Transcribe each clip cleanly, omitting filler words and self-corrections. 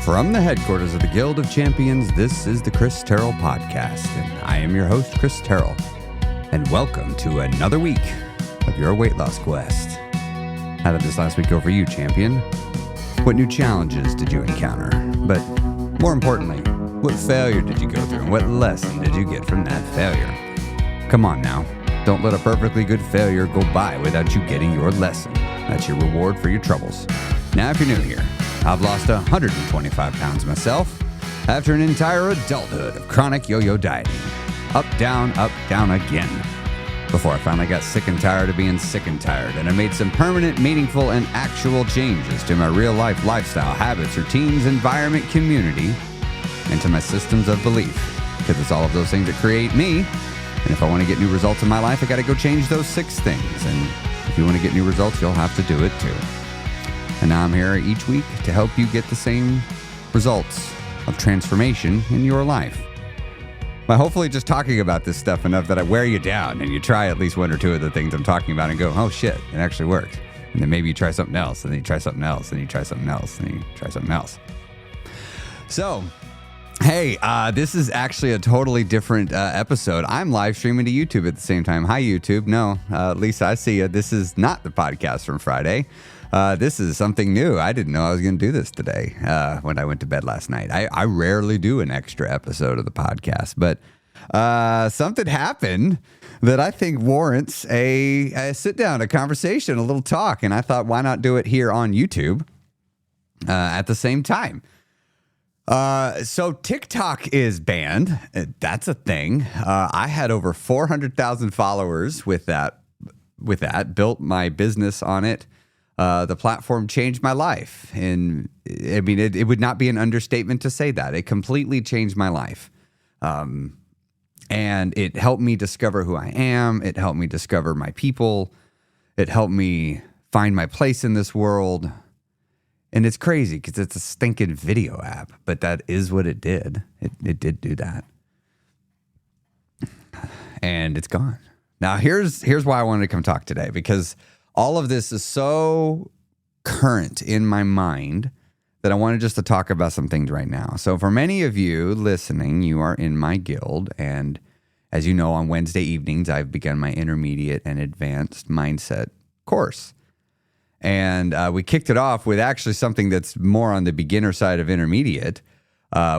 From the headquarters of the Guild of Champions, this is the Chris Terrell Podcast, and I am your host, Chris Terrell. And welcome to another week of your weight loss quest. How did this last week go for you, champion? What new challenges did you encounter? But more importantly, what failure did you go through, and what lesson did you get from that failure? Come on now, don't let a perfectly good failure go by without you getting your lesson. That's your reward for your troubles. Now, if you're new here, I've lost 125 pounds myself after an entire adulthood of chronic yo-yo dieting. Up, down again. Before I finally got sick and tired of being sick and tired, and I made some permanent, meaningful, and actual changes to my real-life lifestyle, habits, routines, environment, community, and to my systems of belief. Because it's all of those things that create me. And if I want to get new results in my life, I got to go change those 6 things. And if you want to get new results, you'll have to do it too. And now I'm here each week to help you get the same results of transformation in your life. By hopefully just talking about this stuff enough that I wear you down and you try at least 1 or 2 of the things I'm talking about and go, oh shit, it actually worked. And then maybe you try something else, and then you try something else, and you try something else, and you try something else. So, hey, this is actually a totally different episode. I'm live streaming to YouTube at the same time. Hi, YouTube. No, Lisa, I see you. This is not the podcast from Friday. This is something new. I didn't know I was going to do this today when I went to bed last night. I rarely do an extra episode of the podcast, but something happened that I think warrants a sit down, a conversation, a little talk. And I thought, why not do it here on YouTube at the same time? So TikTok is banned. That's a thing. I had over 400,000 followers with that, built my business on it. The platform changed my life. And I mean, it would not be an understatement to say that. It completely changed my life. And it helped me discover who I am. It helped me discover my people. It helped me find my place in this world. And it's crazy because it's a stinking video app, but that is what it did. It did do that. And it's gone. Now, here's why I wanted to come talk today, because all of this is so current in my mind that I wanted just to talk about some things right now. So for many of you listening, you are in my guild. And as you know, on Wednesday evenings, I've begun my intermediate and advanced mindset course. And we kicked it off with actually something that's more on the beginner side of intermediate,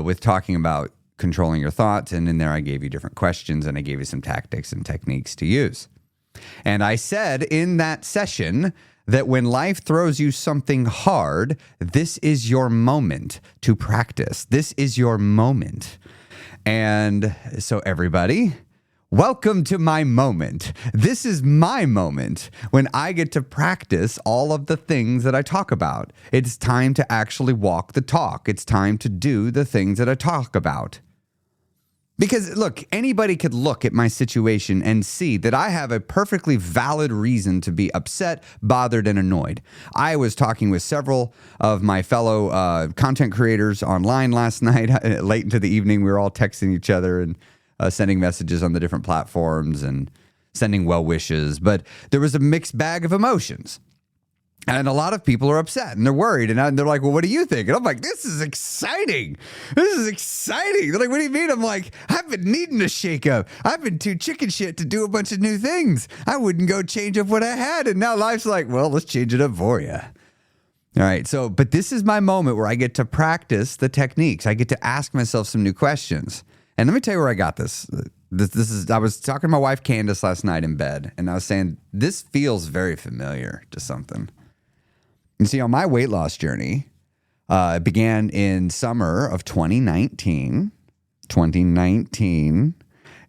with talking about controlling your thoughts. And in there, I gave you different questions and I gave you some tactics and techniques to use. And I said in that session that when life throws you something hard, this is your moment to practice. This is your moment. And so everybody, welcome to my moment. This is my moment when I get to practice all of the things that I talk about. It's time to actually walk the talk. It's time to do the things that I talk about. Because, look, anybody could look at my situation and see that I have a perfectly valid reason to be upset, bothered, and annoyed. I was talking with several of my fellow content creators online last night. Late into the evening, we were all texting each other and sending messages on the different platforms and sending well wishes. But there was a mixed bag of emotions. And a lot of people are upset and they're worried. And they're like, well, what do you think? And I'm like, this is exciting. This is exciting. They're like, what do you mean? I'm like, I've been needing a shakeup. I've been too chicken shit to do a bunch of new things. I wouldn't go change up what I had. And now life's like, well, let's change it up for you. All right. So, but this is my moment where I get to practice the techniques. I get to ask myself some new questions. And let me tell you where I got this. I was talking to my wife, Candace, last night in bed. And I was saying, this feels very familiar to something. You see, on my weight loss journey, it began in summer of 2019,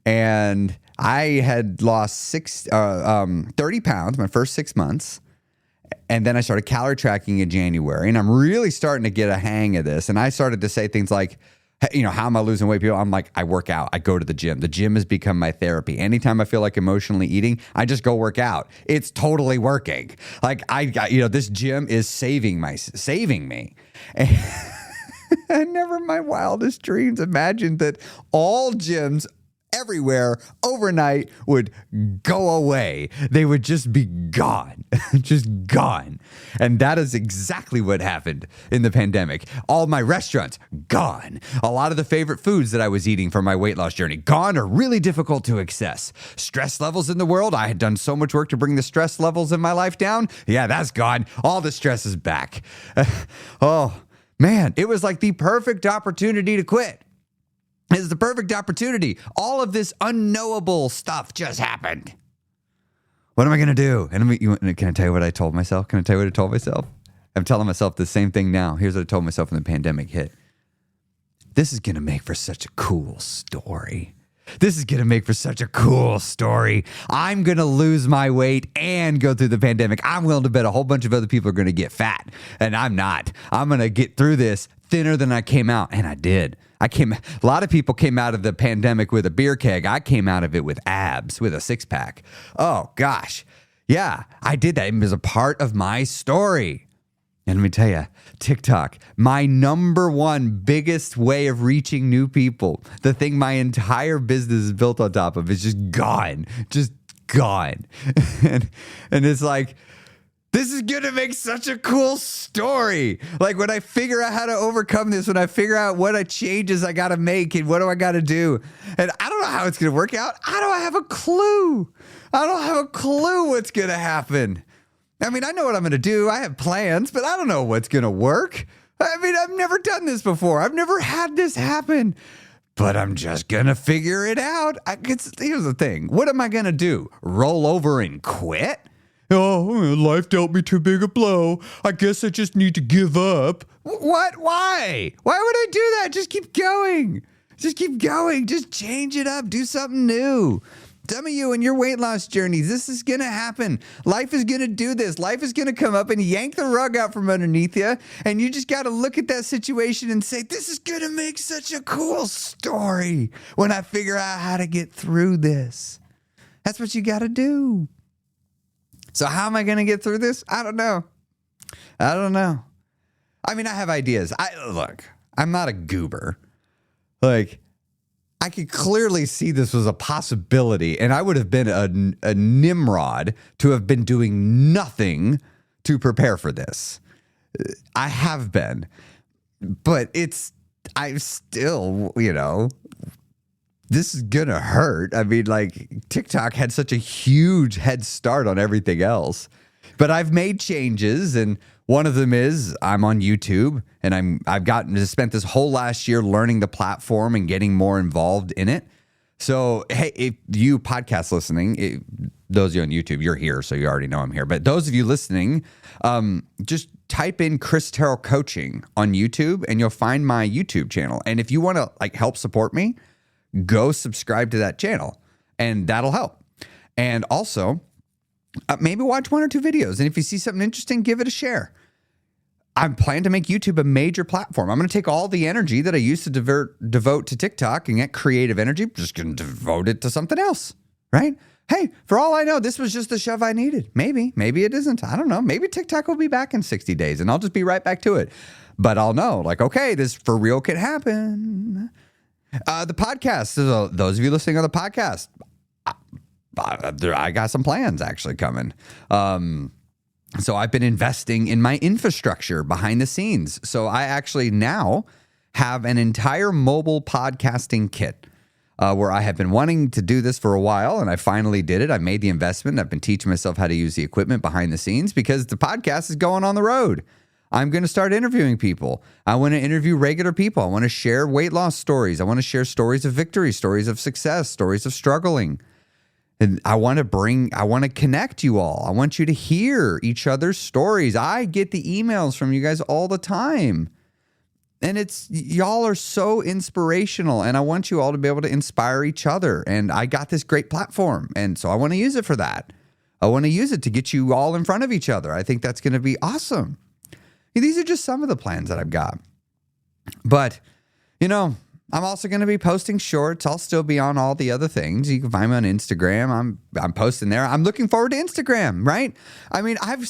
and I had lost 30 pounds my first 6 months, and then I started calorie tracking in January, and I'm really starting to get a hang of this, and I started to say things like, you know, how am I losing weight? People, I'm like, I work out. I go to the gym. The gym has become my therapy. Anytime I feel like emotionally eating, I just go work out. It's totally working. Like this gym is saving me. And I never in my wildest dreams imagined that all gyms everywhere overnight would go away. They would just be gone, just gone. And that is exactly what happened in the pandemic. All my restaurants, gone. A lot of the favorite foods that I was eating for my weight loss journey, gone or really difficult to access. Stress levels in the world. I had done so much work to bring the stress levels in my life down. Yeah, that's gone. All the stress is back. Oh, man, it was like the perfect opportunity to quit. It's the perfect opportunity. All of this unknowable stuff just happened. What am I going to do? And can I tell you what I told myself? Can I tell you what I told myself? I'm telling myself the same thing now. Here's what I told myself when the pandemic hit. This is going to make for such a cool story. This is going to make for such a cool story. I'm going to lose my weight and go through the pandemic. I'm willing to bet a whole bunch of other people are going to get fat, and I'm not. I'm going to get through this thinner than I came out, and I did. A lot of people came out of the pandemic with a beer keg. I came out of it with abs, with a six-pack. Oh, gosh. Yeah, I did that. It was a part of my story. And let me tell you, TikTok, my number one biggest way of reaching new people, the thing my entire business is built on top of, is just gone. Just gone. And it's like, this is going to make such a cool story. Like when I figure out how to overcome this, when I figure out what changes I got to make and what do I got to do. And I don't know how it's going to work out. I don't have a clue. I don't have a clue what's going to happen. I mean, I know what I'm going to do. I have plans, but I don't know what's going to work. I mean, I've never done this before. I've never had this happen. But I'm just going to figure it out. Here's the thing. What am I going to do? Roll over and quit? Oh, life dealt me too big a blow. I guess I just need to give up. What? Why? Why would I do that? Just keep going. Just keep going. Just change it up. Do something new. Some of you in your weight loss journeys, this is going to happen. Life is going to do this. Life is going to come up and yank the rug out from underneath you. And you just got to look at that situation and say, this is going to make such a cool story when I figure out how to get through this. That's what you got to do. So how am I going to get through this? I don't know. I mean, I have ideas. Look, I'm not a goober. Like, I could clearly see this was a possibility, and I would have been a Nimrod to have been doing nothing to prepare for this. I have been, but I'm still, this is going to hurt. I mean, like, TikTok had such a huge head start on everything else. But I've made changes, and one of them is I'm on YouTube, and I've spent this whole last year learning the platform and getting more involved in it. So, hey, if you podcast listening, those of you on YouTube, you're here, so you already know I'm here. But those of you listening, just type in Chris Terrell Coaching on YouTube, and you'll find my YouTube channel. And if you want to help support me, go subscribe to that channel, and that'll help. And also, maybe watch one or two videos. And if you see something interesting, give it a share. I'm planning to make YouTube a major platform. I'm going to take all the energy that I used to devote to TikTok and get creative energy. I'm just going to devote it to something else, right? Hey, for all I know, this was just the shove I needed. Maybe it isn't. I don't know. Maybe TikTok will be back in 60 days and I'll just be right back to it. But I'll know, okay, this for real could happen. The podcast, those of you listening on the podcast, I got some plans actually coming. So I've been investing in my infrastructure behind the scenes. So I actually now have an entire mobile podcasting kit where I have been wanting to do this for a while, and I finally did it. I made the investment. I've been teaching myself how to use the equipment behind the scenes because the podcast is going on the road. I'm going to start interviewing people. I want to interview regular people. I want to share weight loss stories. I want to share stories of victory, stories of success, stories of struggling. And I want to connect you all. I want you to hear each other's stories. I get the emails from you guys all the time. And y'all are so inspirational, and I want you all to be able to inspire each other. And I got this great platform, and so I want to use it for that. I want to use it to get you all in front of each other. I think that's going to be awesome. These are just some of the plans that I've got. But, I'm also going to be posting shorts. I'll still be on all the other things. You can find me on Instagram. I'm posting there. I'm looking forward to Instagram, right? I mean, I've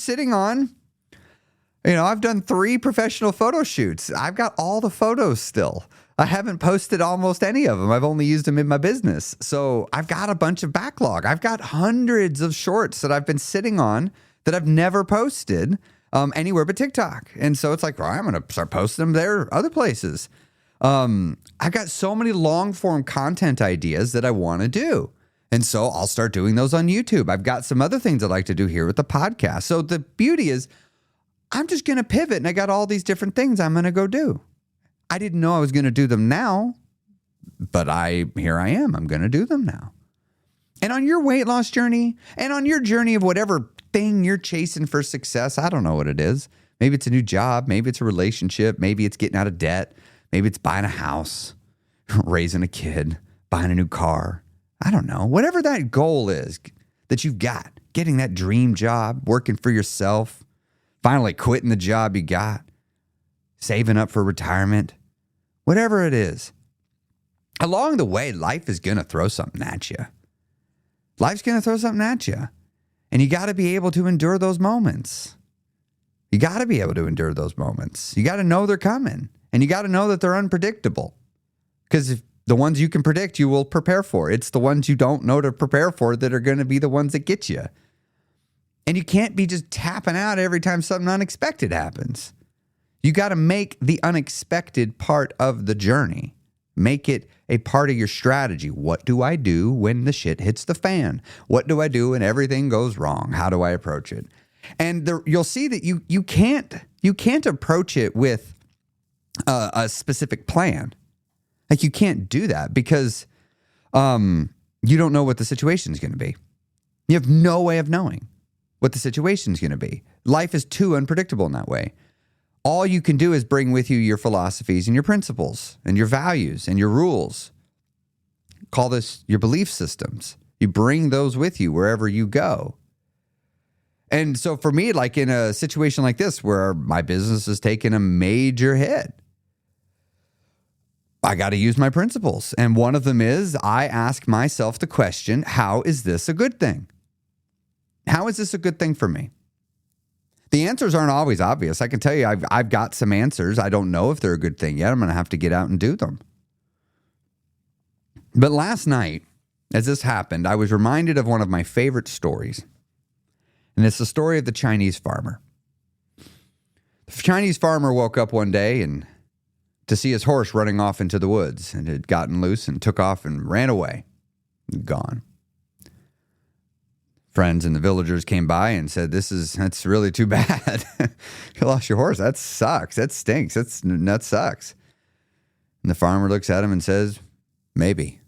done 3 professional photo shoots. I've got all the photos still. I haven't posted almost any of them. I've only used them in my business. So I've got a bunch of backlog. I've got hundreds of shorts that I've been sitting on that I've never posted anywhere but TikTok. And so it's like, well, I'm going to start posting them there, other places. I've got so many long form content ideas that I want to do. And so I'll start doing those on YouTube. I've got some other things I'd like to do here with the podcast. So the beauty is I'm just going to pivot, and I got all these different things I'm going to go do. I didn't know I was going to do them now, but here I am. I'm going to do them now. And on your weight loss journey and on your journey of whatever thing you're chasing for success, I don't know what it is. Maybe it's a new job. Maybe it's a relationship. Maybe it's getting out of debt. Maybe it's buying a house, raising a kid, buying a new car. I don't know. Whatever that goal is that you've got, getting that dream job, working for yourself, finally quitting the job you got, saving up for retirement, whatever it is. Along the way, life is going to throw something at you. Life's going to throw something at you. And you got to be able to endure those moments. You got to be able to endure those moments. You got to know they're coming. And you got to know that they're unpredictable. Because if the ones you can predict, you will prepare for. It's the ones you don't know to prepare for that are going to be the ones that get you. And you can't be just tapping out every time something unexpected happens. You got to make the unexpected part of the journey. Make it a part of your strategy. What do I do when the shit hits the fan? What do I do when everything goes wrong? How do I approach it? And you'll see that you can't approach it with a specific plan. Like you can't do that because you don't know what the situation is going to be. You have no way of knowing what the situation is going to be. Life is too unpredictable in that way. All you can do is bring with you your philosophies and your principles and your values and your rules. Call this your belief systems. You bring those with you wherever you go. And so for me, like in a situation like this where my business is taking a major hit, I got to use my principles. And one of them is I ask myself the question, how is this a good thing? How is this a good thing for me? The answers aren't always obvious. I can tell you I've got some answers. I don't know if they're a good thing yet. I'm going to have to get out and do them. But last night, as this happened, I was reminded of one of my favorite stories. And it's the story of the Chinese farmer. The Chinese farmer woke up one day and to see his horse running off into the woods, and it had gotten loose and took off and ran away. Gone. Friends and the villagers came by and said, that's really too bad. You lost your horse. That sucks. That stinks. That sucks. And the farmer looks at him and says, maybe.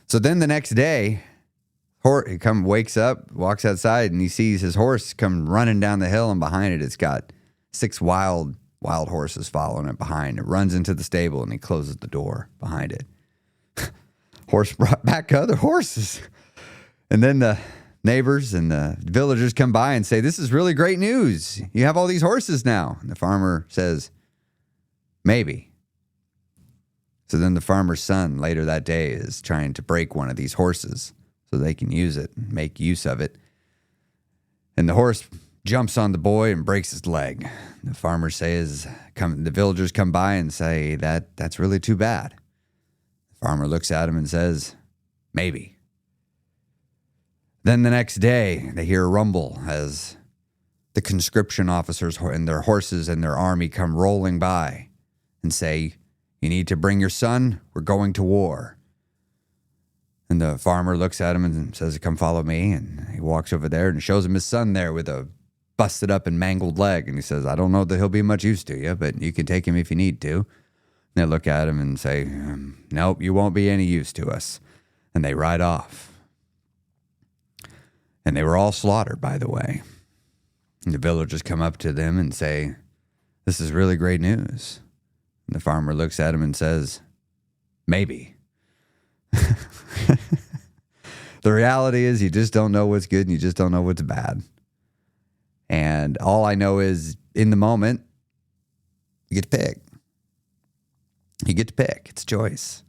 So then the next day, he wakes up, walks outside, and he sees his horse come running down the hill, and behind it, it's got 6 wild horses following it behind. It runs into the stable, and he closes the door behind it. Horse brought back other horses. And then the neighbors and the villagers come by and say, this is really great news. You have all these horses now. And the farmer says, maybe. So then the farmer's son later that day is trying to break one of these horses so they can use it and make use of it. And the horse jumps on the boy and breaks his leg. The farmer says, the villagers come by and say, that's really too bad. The farmer looks at him and says, maybe. Then the next day, they hear a rumble as the conscription officers and their horses and their army come rolling by and say, you need to bring your son. We're going to war. And the farmer looks at him and says, come follow me. And he walks over there and shows him his son there with a busted up and mangled leg. And he says, I don't know that he'll be much use to you, but you can take him if you need to. And they look at him and say, nope, you won't be any use to us. And they ride off. And they were all slaughtered, by the way. And the villagers come up to them and say, this is really great news. And the farmer looks at him and says, maybe. The reality is you just don't know what's good and you just don't know what's bad. And all I know is in the moment, you get to pick. You get to pick. It's choice.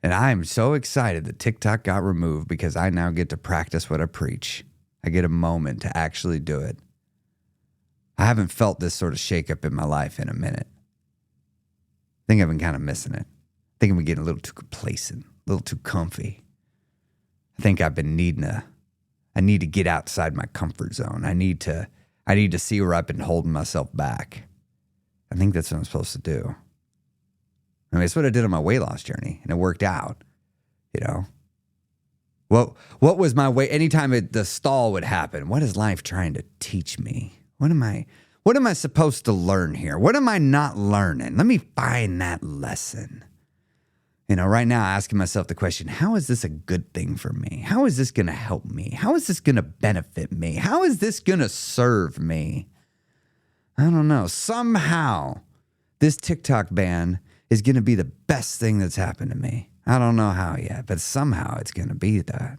And I'm so excited that TikTok got removed because I now get to practice what I preach. I get a moment to actually do it. I haven't felt this sort of shakeup in my life in a minute. think I've been kind of missing it. I think I've been getting a little too complacent, a little too comfy. I think I've been I need to get outside my comfort zone. I need to see where I've been holding myself back. I think that's what I'm supposed to do. I mean, it's what I did on my weight loss journey, and it worked out, you know. What was my weight? Anytime the stall would happen, what is life trying to teach me? What am I supposed to learn here? What am I not learning? Let me find that lesson. You know, right now, asking myself the question, how is this a good thing for me? How is this going to help me? How is this going to benefit me? How is this going to serve me? I don't know. Somehow, this TikTok ban is going to be the best thing that's happened to me. I don't know how yet, but somehow it's going to be that.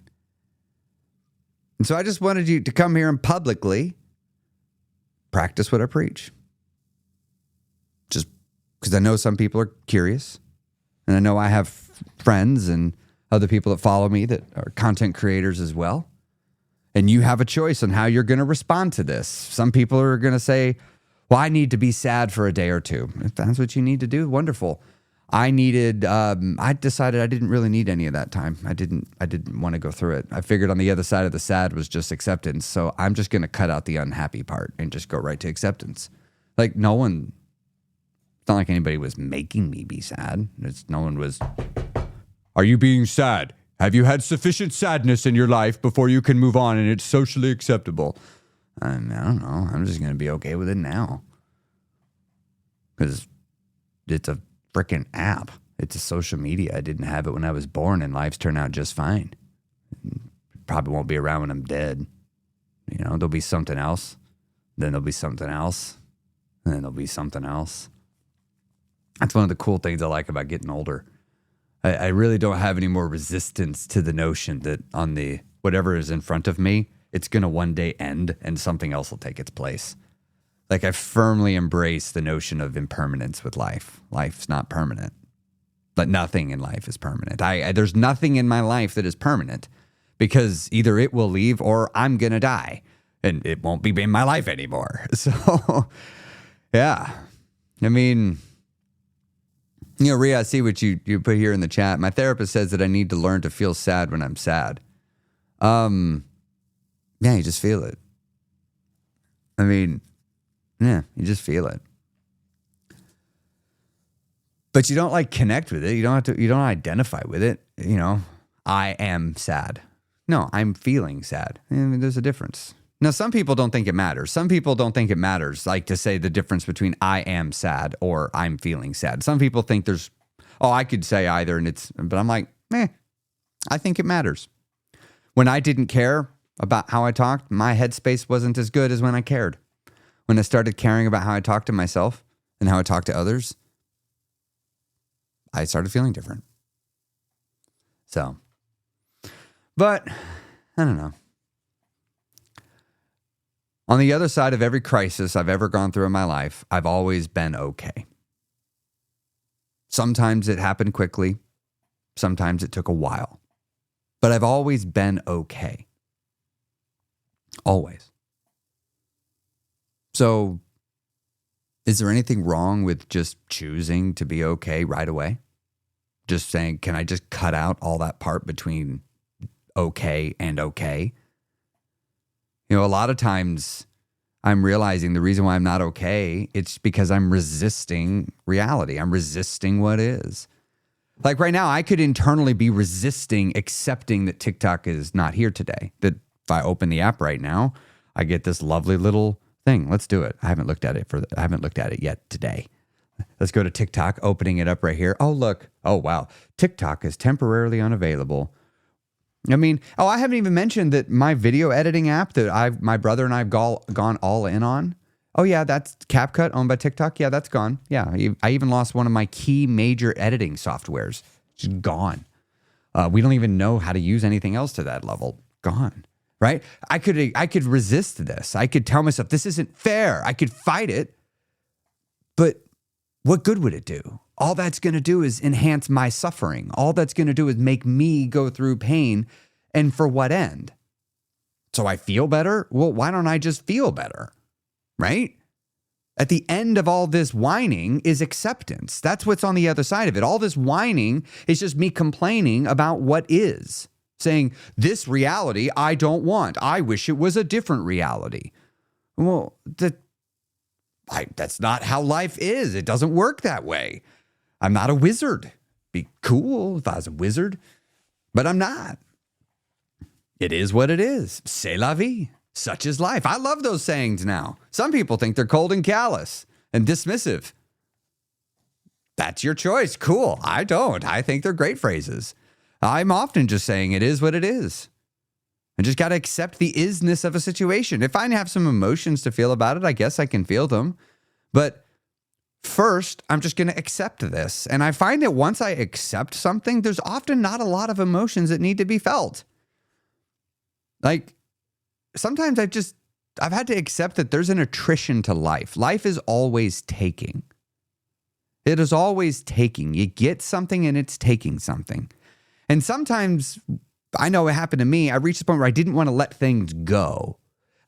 And so I just wanted you to come here and publicly practice what I preach. Just because I know some people are curious. And I know I have friends and other people that follow me that are content creators as well. And you have a choice on how you're going to respond to this. Some people are going to say, well, I need to be sad for a day or two. If that's what you need to do, wonderful. I decided I didn't really need any of that time. I didn't want to go through it. I figured on the other side of the sad was just acceptance. So I'm just going to cut out the unhappy part and just go right to acceptance. Like it's not like anybody was making me be sad. No one was, are you being sad? Have you had sufficient sadness in your life before you can move on and it's socially acceptable? I don't know. I'm just going to be okay with it now. Because it's a freaking app. It's a social media. I didn't have it when I was born, and life's turned out just fine. Probably won't be around when I'm dead. You know, there'll be something else. Then there'll be something else. And then there'll be something else. That's one of the cool things I like about getting older. I really don't have any more resistance to the notion that on the whatever is in front of me, it's going to one day end and something else will take its place. Like I firmly embrace the notion of impermanence with life. Life's not permanent, but nothing in life is permanent. There's nothing in my life that is permanent because either it will leave or I'm going to die and it won't be in my life anymore. So, yeah, I mean, you know, Rhea, I see what you put here in the chat. My therapist says that I need to learn to feel sad when I'm sad. Yeah, you just feel it. I mean, yeah, you just feel it. But you don't like connect with it. You don't identify with it. You know, I am sad. No, I'm feeling sad. I mean, there's a difference. Now, some people don't think it matters. Some people don't think it matters, like to say the difference between I am sad or I'm feeling sad. Some people think I could say either, but I'm like, I think it matters. When I didn't care about how I talked, my headspace wasn't as good as when I cared. When I started caring about how I talked to myself and how I talked to others, I started feeling different. So, but I don't know. On the other side of every crisis I've ever gone through in my life, I've always been okay. Sometimes it happened quickly. Sometimes it took a while. But I've always been okay. Always. So, is there anything wrong with just choosing to be okay right away? Just saying, can I just cut out all that part between okay and okay? You know, a lot of times I'm realizing the reason why I'm not okay, it's because I'm resisting reality. I'm resisting what is. Like right now, I could internally be resisting accepting that TikTok is not here today. That if I open the app right now, I get this lovely little thing. Let's do it. I haven't looked at it yet today. Let's go to TikTok, opening it up right here. Oh, look. Oh, wow. TikTok is temporarily unavailable. I mean, I haven't even mentioned that my video editing app that my brother and I have gone all in on. Oh, yeah, that's CapCut owned by TikTok. Yeah, that's gone. Yeah, I even lost one of my key major editing softwares. Just gone. We don't even know how to use anything else to that level. Gone. Right? I could resist this. I could tell myself, this isn't fair. I could fight it. But what good would it do? All that's going to do is enhance my suffering. All that's going to do is make me go through pain. And for what end? So I feel better? Well, why don't I just feel better? Right? At the end of all this whining is acceptance. That's what's on the other side of it. All this whining is just me complaining about what is, saying, this reality I don't want. I wish it was a different reality. Well, that's not how life is. It doesn't work that way. I'm not a wizard. Be cool if I was a wizard, but I'm not. It is what it is. C'est la vie. Such is life. I love those sayings now. Some people think they're cold and callous and dismissive. That's your choice. Cool. I don't. I think they're great phrases. I'm often just saying it is what it is. I just got to accept the isness of a situation. If I have some emotions to feel about it, I guess I can feel them. But first, I'm just going to accept this. And I find that once I accept something, there's often not a lot of emotions that need to be felt. Like, sometimes I've had to accept that there's an attrition to life. Life is always taking. It is always taking. You get something and it's taking something. And sometimes, I know it happened to me, I reached a point where I didn't want to let things go.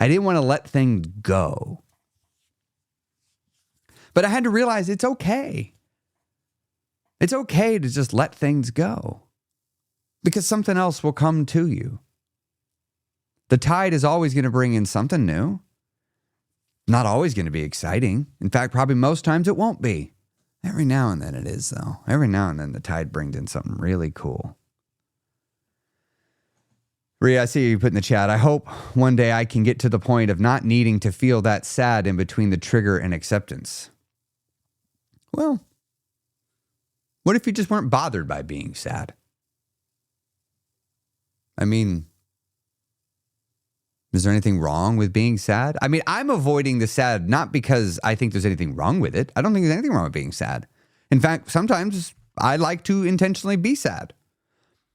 I didn't want to let things go. But I had to realize it's okay. It's okay to just let things go. Because something else will come to you. The tide is always going to bring in something new. Not always going to be exciting. In fact, probably most times it won't be. Every now and then it is, though. Every now and then the tide brings in something really cool. Rhea, I see you put in the chat. I hope one day I can get to the point of not needing to feel that sad in between the trigger and acceptance. Well, what if you just weren't bothered by being sad? I mean, is there anything wrong with being sad? I mean, I'm avoiding the sad not because I think there's anything wrong with it. I don't think there's anything wrong with being sad. In fact, sometimes I like to intentionally be sad.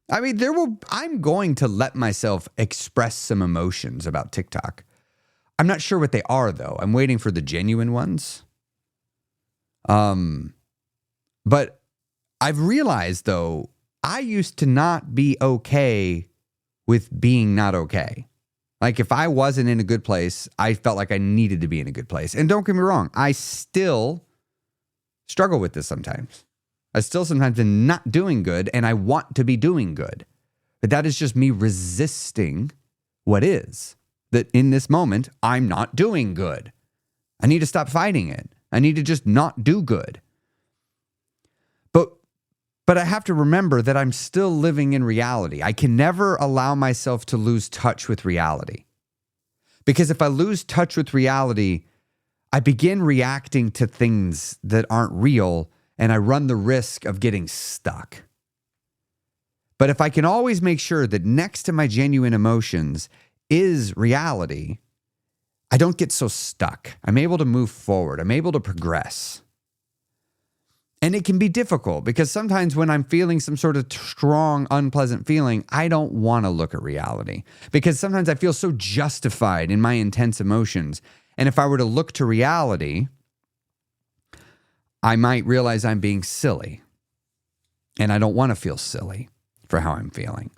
I mean, I'm going to let myself express some emotions about TikTok. I'm not sure what they are, though. I'm waiting for the genuine ones. But I've realized, though, I used to not be okay with being not okay. Like, if I wasn't in a good place, I felt like I needed to be in a good place. And don't get me wrong, I still struggle with this sometimes. I still sometimes am not doing good, and I want to be doing good. But that is just me resisting what is. That in this moment, I'm not doing good. I need to stop fighting it. I need to just not do good. But I have to remember that I'm still living in reality. I can never allow myself to lose touch with reality. Because if I lose touch with reality, I begin reacting to things that aren't real, and I run the risk of getting stuck. But if I can always make sure that next to my genuine emotions is reality, I don't get so stuck. I'm able to move forward. I'm able to progress. And it can be difficult because sometimes when I'm feeling some sort of strong, unpleasant feeling, I don't want to look at reality because sometimes I feel so justified in my intense emotions. And if I were to look to reality, I might realize I'm being silly. And I don't want to feel silly for how I'm feeling.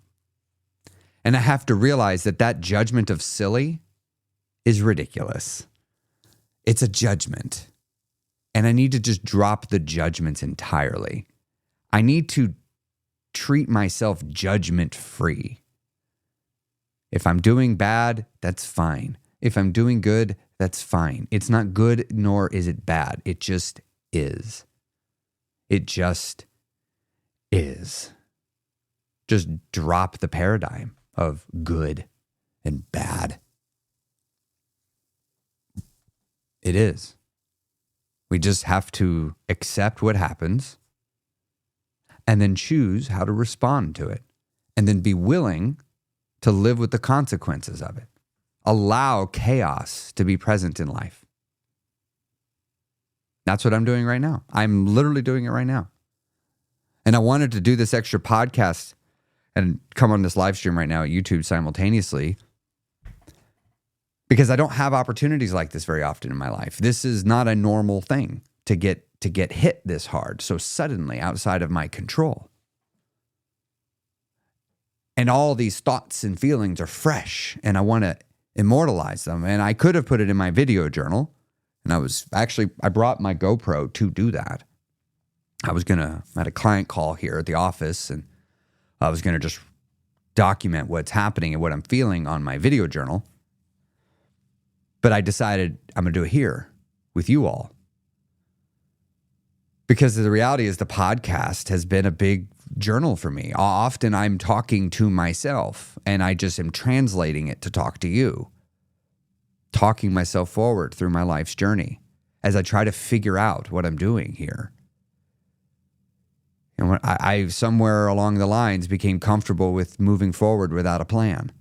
And I have to realize that judgment of silly is ridiculous. It's a judgment. And I need to just drop the judgments entirely. I need to treat myself judgment-free. If I'm doing bad, that's fine. If I'm doing good, that's fine. It's not good, nor is it bad. It just is. It just is. Just drop the paradigm of good and bad. It is. We just have to accept what happens and then choose how to respond to it and then be willing to live with the consequences of it. Allow chaos to be present in life. That's what I'm doing right now. I'm literally doing it right now. And I wanted to do this extra podcast and come on this live stream right now at YouTube simultaneously because I don't have opportunities like this very often in my life. This is not a normal thing to get hit this hard so suddenly outside of my control. And all these thoughts and feelings are fresh and I want to immortalize them. And I could have put it in my video journal And I brought my GoPro to do that. I had a client call here at the office, and I was going to just document what's happening and what I'm feeling on my video journal. But I decided I'm going to do it here with you all. Because the reality is the podcast has been a big journal for me. Often I'm talking to myself and I just am translating it to talk to you. Talking myself forward through my life's journey as I try to figure out what I'm doing here. And when I somewhere along the lines became comfortable with moving forward without a plan.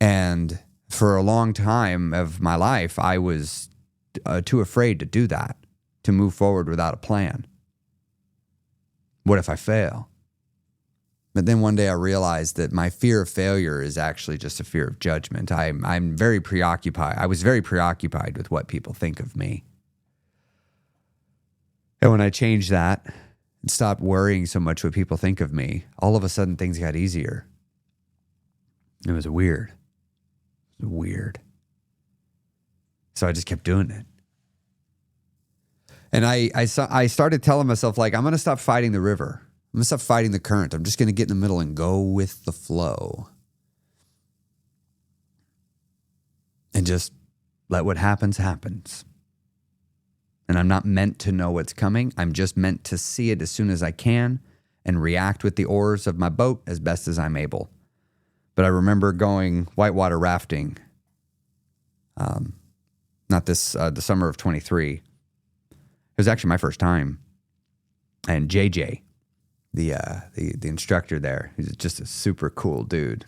And for a long time of my life, I was too afraid to do that, to move forward without a plan. What if I fail? But then one day I realized that my fear of failure is actually just a fear of judgment. I'm very preoccupied. I was very preoccupied with what people think of me. And when I changed that and stopped worrying so much what people think of me, all of a sudden things got easier. It was weird. So I just kept doing it. And I started telling myself, like, I'm going to stop fighting the river. I'm going to stop fighting the current. I'm just going to get in the middle and go with the flow. And just let what happens. And I'm not meant to know what's coming. I'm just meant to see it as soon as I can and react with the oars of my boat as best as I'm able. But I remember going whitewater rafting, the summer of 23. It was actually my first time. And JJ, the instructor there, he's just a super cool dude.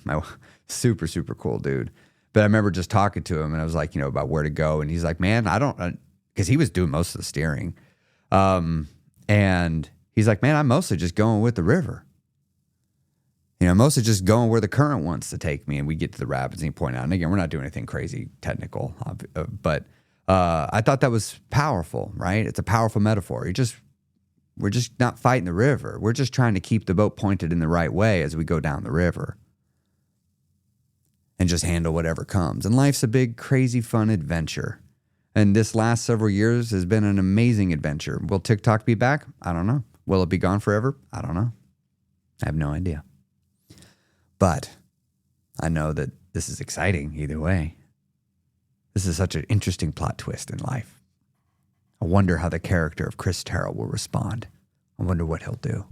Super, super cool dude. But I remember just talking to him and I was like, about where to go. And he's like, man, because he was doing most of the steering. And he's like, man, I'm mostly just going with the river. Mostly just going where the current wants to take me. And we get to the rapids and he pointed out, and again, we're not doing anything crazy technical, but I thought that was powerful, right? It's a powerful metaphor. We're just not fighting the river. We're just trying to keep the boat pointed in the right way as we go down the river and just handle whatever comes. And life's a big, crazy, fun adventure. And this last several years has been an amazing adventure. Will TikTok be back? I don't know. Will it be gone forever? I don't know. I have no idea. But I know that this is exciting either way. This is such an interesting plot twist in life. I wonder how the character of Chris Terrell will respond. I wonder what he'll do.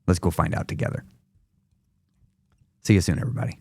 Let's go find out together. See you soon, everybody.